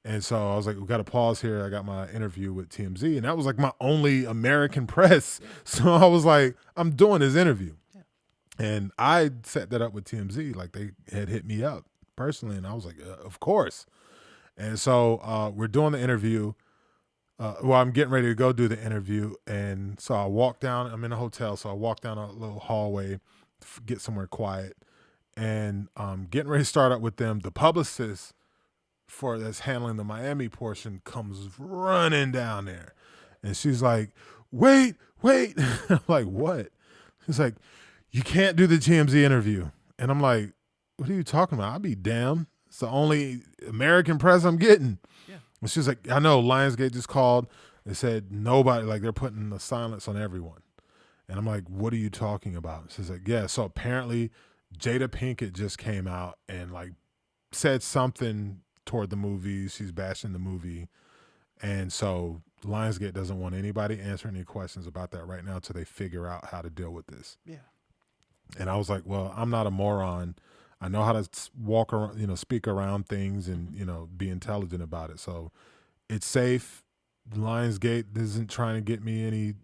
And so I was like, we got to pause here. I got my interview with TMZ, and that was like my only American press. Yeah. So I was like, I'm doing this interview. Yeah. And I set that up with TMZ. Like they had hit me up personally, and I was like, of course. And so we're doing the interview. Well, I'm getting ready to go do the interview, and so I walk down. I'm in a hotel, so I walk down a little hallway, get somewhere quiet, and getting ready to start up with them. The publicist for that's handling the Miami portion comes running down there, and she's like, "Wait, wait!" I'm like, "What?" She's like, "You can't do the TMZ interview," and I'm like, "What are you talking about? I'll be damned. It's the only American press I'm getting." Yeah. And she's like, I know Lionsgate just called. They said nobody, like they're putting the silence on everyone. And I'm like, what are you talking about? She's like, yeah. So apparently Jada Pinkett just came out and like said something toward the movie. She's bashing the movie. And so Lionsgate doesn't want anybody answering any questions about that right now until they figure out how to deal with this. Yeah. And I was like, well, I'm not a moron. I know how to walk around, speak around things and, be intelligent about it. So it's safe. Lionsgate isn't trying to get me any,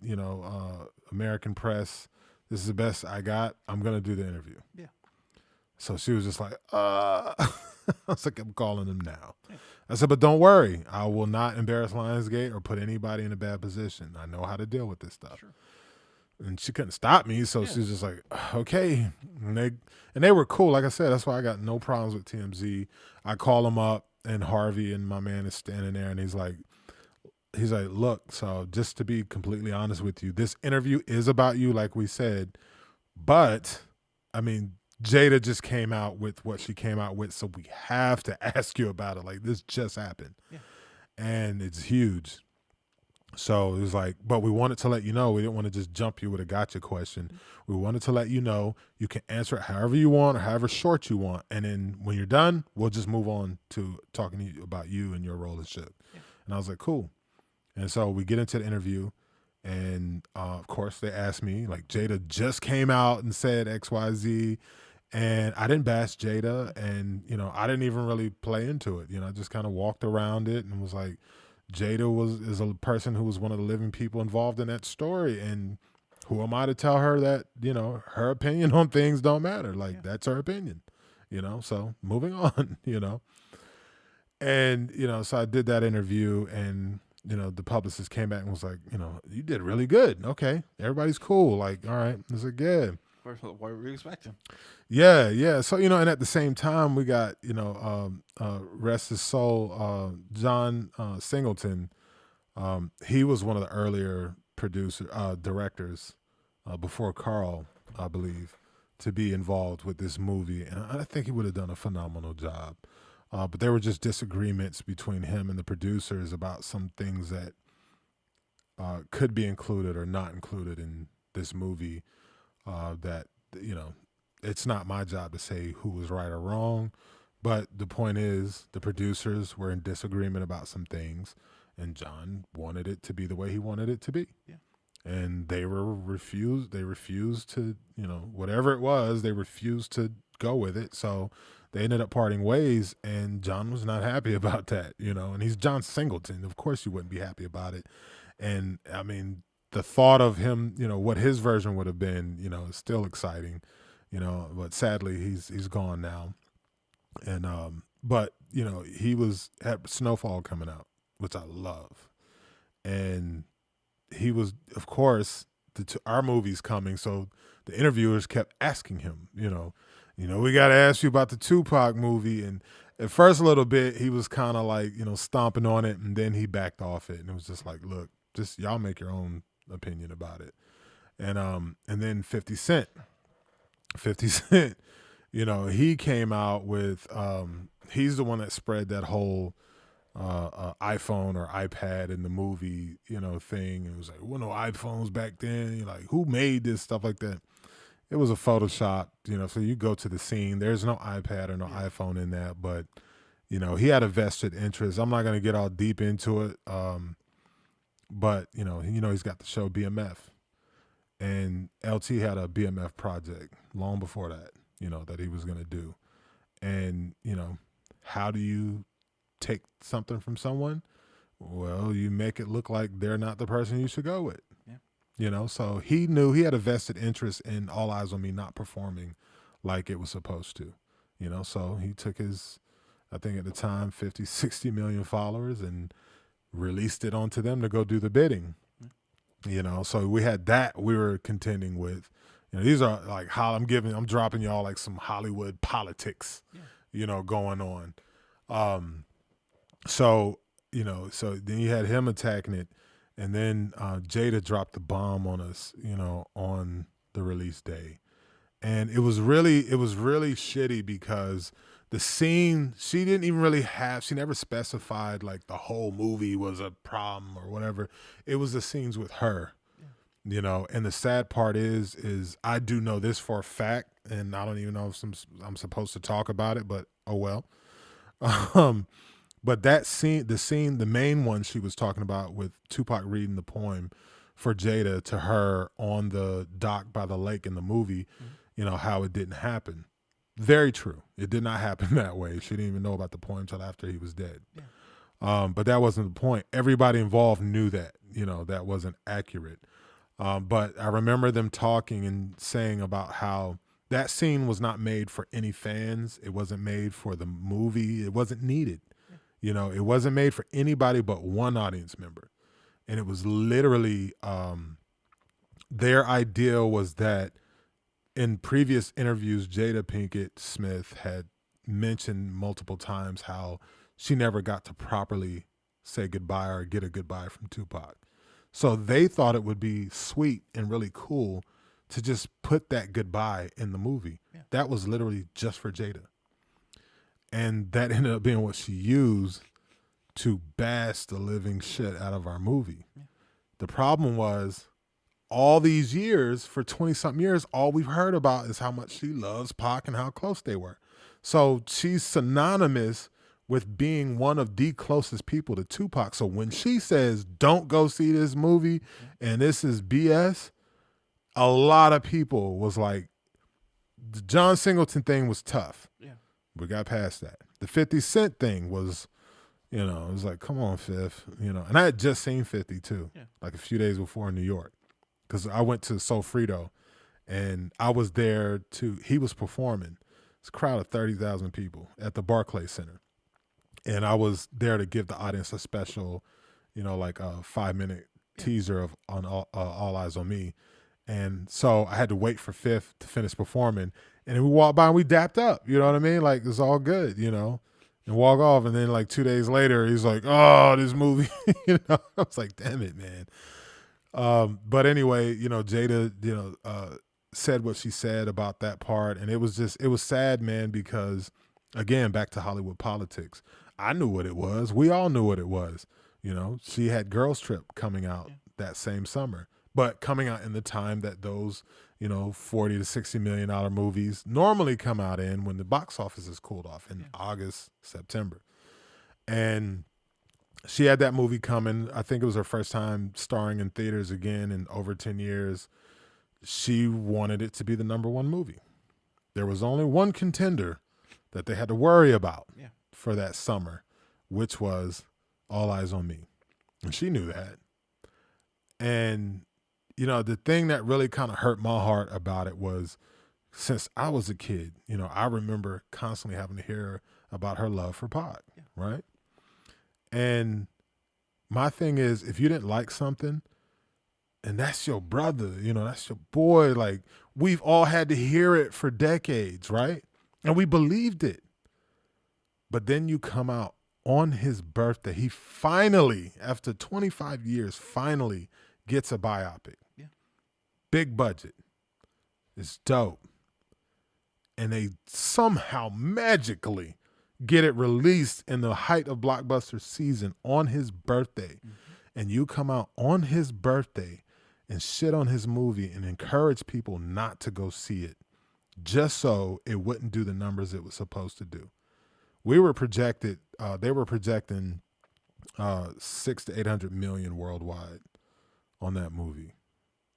American press. This is the best I got. I'm going to do the interview. Yeah. So she was just like, I was like, I'm calling him now. Yeah. I said, but don't worry. I will not embarrass Lionsgate or put anybody in a bad position. I know how to deal with this stuff. Sure. And she couldn't stop me, so she was just like, okay. And they were cool. Like I said, that's why I got no problems with TMZ. I call him up, and Harvey and my man is standing there, and he's like, look, so just to be completely honest with you, this interview is about you, like we said, but, I mean, Jada just came out with what she came out with, so we have to ask you about it. Like, this just happened. Yeah. And it's huge. So it was like, but we wanted to let you know. We didn't want to just jump you with a gotcha question. Mm-hmm. We wanted to let you know you can answer it however you want or however short you want. And then when you're done, we'll just move on to talking to you about you and your role in Suge. Yeah. And I was like, cool. And so we get into the interview. And of course, they asked me, like, Jada just came out and said XYZ. And I didn't bash Jada. And, I didn't even really play into it. I just kind of walked around it and was like, Jada is a person who was one of the living people involved in that story, and who am I to tell her that her opinion on things don't matter? Like, that's her opinion, So moving on, and so I did that interview, and the publicist came back and was like, you did really good. Okay, everybody's cool. Like, all right, I was like, yeah. What were we expecting? Yeah. So, and at the same time, we got, rest his soul, John Singleton. He was one of the earlier directors before Carl, I believe, to be involved with this movie. And I think he would have done a phenomenal job. But there were just disagreements between him and the producers about some things that could be included or not included in this movie. That it's not my job to say who was right or wrong, but the point is the producers were in disagreement about some things, and John wanted it to be the way he wanted it to be. Yeah. And they refused to, whatever it was, they refused to go with it. So they ended up parting ways, and John was not happy about that, and he's John Singleton. Of course you wouldn't be happy about it. And I mean, the thought of him, what his version would have been, is still exciting, but sadly he's gone now. And, but he had Snowfall coming out, which I love. And he was, of course, our movie's coming. So the interviewers kept asking him, we got to ask you about the Tupac movie. And at first a little bit, he was kind of like, stomping on it. And then he backed off it. And it was just like, look, just y'all make your own opinion about it. And then 50 Cent, he came out with, he's the one that spread that whole iPhone or iPad in the movie, thing. It was like, well, no iPhones back then. You're like, who made this stuff like that? It was a Photoshop, so you go to the scene. There's no iPad or no iPhone in that, but, he had a vested interest. I'm not going to get all deep into it. But, he's got the show BMF. And LT had a BMF project long before that, that he was going to do. And, how do you take something from someone, well, you make it look like they're not the person you should go with. Yeah. You know, so he knew he had a vested interest in All Eyez on Me not performing like it was supposed to. You know, so he took his, I think at the time, 50, 60 million followers and released it onto them to go do the bidding. You know, so we had that we were contending with. You know, these are like how I'm dropping y'all like some Hollywood politics, you know, going on. So, you know, so then you had him attacking it, and then Jada dropped the bomb on us, you know, on the release day. And it was really shitty because the scene, she didn't even really she never specified like the whole movie was a problem or whatever. It was the scenes with her, you know. And the sad part is I do know this for a fact, and I don't even know if I'm supposed to talk about it, but oh well. But that scene, the main one she was talking about with Tupac reading the poem for Jada to her on the dock by the lake in the movie, you know, how it didn't happen. Very true. It did not happen that way. She didn't even know about the poem until after he was dead. Yeah. But that wasn't the point. Everybody involved knew that, you know, that wasn't accurate. But I remember them talking and saying about how that scene was not made for any fans. It wasn't made for the movie. It wasn't needed. Yeah. You know, it wasn't made for anybody but one audience member. And it was literally their idea was that in previous interviews, Jada Pinkett Smith had mentioned multiple times how she never got to properly say goodbye or get a goodbye from Tupac. So they thought it would be sweet and really cool to just put that goodbye in the movie. Yeah. That was literally just for Jada. And that ended up being what she used to bash the living shit out of our movie. Yeah. The problem was all these years, for 20-something years, all we've heard about is how much she loves Pac and how close they were. So she's synonymous with being one of the closest people to Tupac. So when she says, don't go see this movie and this is BS, a lot of people was like, the John Singleton thing was tough. Yeah. We got past that. The 50 Cent thing was, you know, it was like, come on, Fifth, you know. And I had just seen 50 too, like a few days before in New York. Because I went to Sofrito, and I was there he was performing. It's a crowd of 30,000 people at the Barclays Center. And I was there to give the audience a special, you know, like a 5-minute teaser of on All Eyez on Me. And so I had to wait for Fifth to finish performing. And then we walked by and we dapped up, you know what I mean? Like, it's all good, you know, and walk off. And then like 2 days later, he's like, oh, this movie, you know, I was like, damn it, man. But anyway, you know, Jada, you know, said what she said about that part. And it was sad, man, because again, back to Hollywood politics. I knew what it was. We all knew what it was. You know, she had Girls Trip coming out that same summer, but coming out in the time that those, you know, $40 to $60 million movies normally come out in when the box office is cooled off in August, September. And she had that movie coming. I think it was her first time starring in theaters again in over 10 years. She wanted it to be the #1 movie. There was only one contender that they had to worry about for that summer, which was All Eyez on Me. And she knew that. And, you know, the thing that really kind of hurt my heart about it was since I was a kid, you know, I remember constantly having to hear about her love for Pac, right? And my thing is, if you didn't like something, and that's your brother, you know, that's your boy, like we've all had to hear it for decades, right? And we believed it. But then you come out on his birthday, he finally, after 25 years, finally gets a biopic. Yeah. Big budget. It's dope. And they somehow magically get it released in the height of blockbuster season on his birthday. Mm-hmm. And you come out on his birthday and shit on his movie and encourage people not to go see it just so it wouldn't do the numbers it was supposed to do. They were projecting 600 to 800 million worldwide on that movie.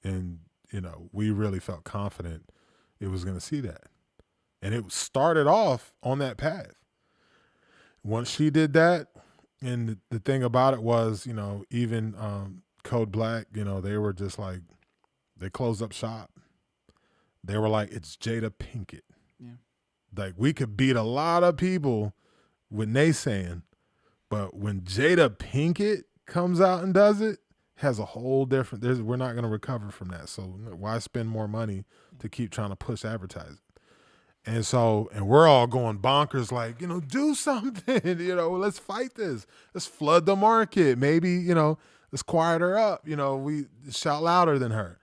And, you know, we really felt confident it was going to see that. And it started off on that path. once she did that, and the thing about it was, you know, even Code Black, you know, they were just like, they closed up shop. They were like, it's Jada Pinkett. Yeah. Like, we could beat a lot of people with naysaying, but when Jada Pinkett comes out and does it, has a whole different, we're not going to recover from that. So why spend more money to keep trying to push advertising? And so, and we're all going bonkers like, you know, do something, you know, let's fight this. Let's flood the market. Maybe, you know, let's quiet her up. You know, we shout louder than her.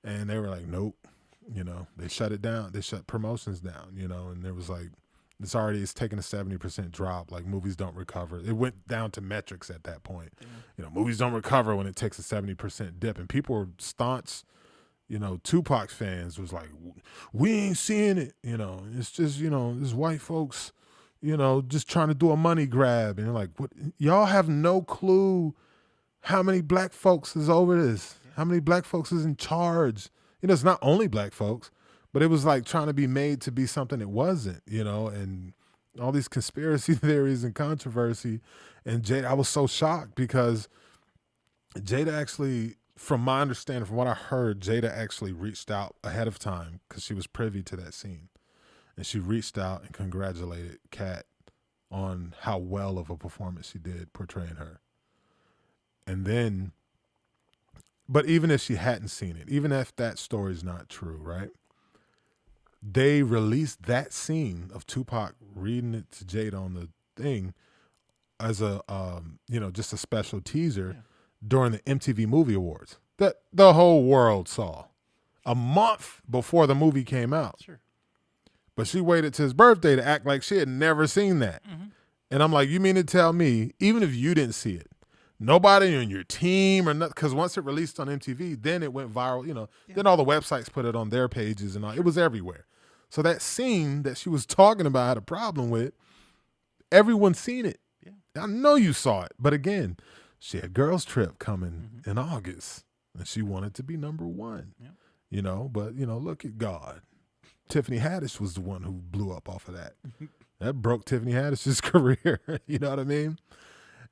And they were like, nope. You know, they shut it down. They shut promotions down, you know, and there was like, it's taking a 70% drop. Like, movies don't recover. It went down to metrics at that point. Yeah. You know, movies don't recover when it takes a 70% dip. And people were staunch, you know, Tupac fans was like, we ain't seeing it. You know, it's just, you know, this white folks, you know, just trying to do a money grab. And they're like, what? Y'all have no clue how many black folks is over this, how many black folks is in charge. You know, it's not only black folks, but it was like trying to be made to be something it wasn't, you know, and all these conspiracy theories and controversy. And Jada, I was so shocked because Jada actually, from my understanding, from what I heard, Jada actually reached out ahead of time because she was privy to that scene. And she reached out and congratulated Kat on how well of a performance she did portraying her. And then, but even if she hadn't seen it, even if that story's not true, right? They released that scene of Tupac reading it to Jada on the thing as a, you know, just a special teaser during the MTV Movie Awards that the whole world saw a month before the movie came out. Sure. But she waited to his birthday to act like she had never seen that. Mm-hmm. And I'm like, you mean to tell me, even if you didn't see it, nobody on your team or not, because once it released on MTV, then it went viral, you know, then all the websites put it on their pages and all, it was everywhere. So that scene that she was talking about had a problem with, everyone's seen it. Yeah. I know you saw it. But again, she had Girls Trip coming in August and she wanted to be number one, you know, but, you know, look at God. Tiffany Haddish was the one who blew up off of that. That broke Tiffany Haddish's career. You know what I mean?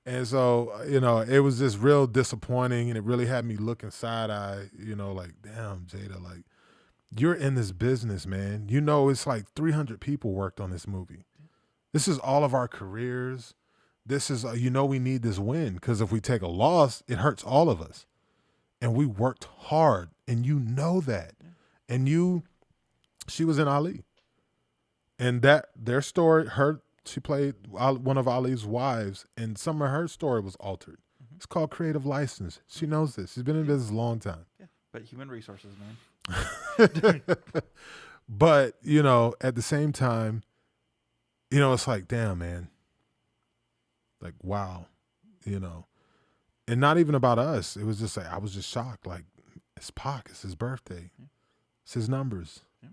And so, you know, it was just real disappointing, and it really had me looking side-eye, you know, like, damn, Jada, like, you're in this business, man. You know, it's like 300 people worked on this movie. This is all of our careers. This is, you know, we need this win because if we take a loss, it hurts all of us. And we worked hard, and you know that. And she was in Ali. And that, their story, she played one of Ali's wives, and some of her story was altered. It's called creative license. She knows this. She's been in business a long time. Yeah, but human resources, man. But, you know, at the same time, you know, it's like, damn, man. Like, wow, you know. And not even about us. It was just like, I was just shocked. Like, it's Pac. It's his birthday. Yeah. It's his numbers. Yeah.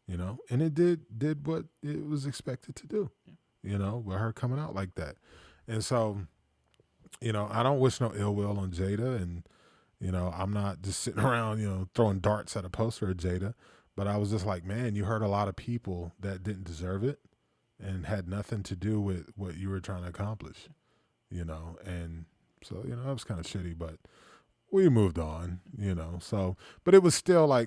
You know, and it did what it was expected to do. Yeah. You know, with her coming out like that. And so, you know, I don't wish no ill will on Jada. And, you know, I'm not just sitting around, you know, throwing darts at a poster of Jada. But I was just like, man, you hurt a lot of people that didn't deserve it and had nothing to do with what you were trying to accomplish, you know. And so, you know, that was kind of shitty, but we moved on, you know. So, but it was still like,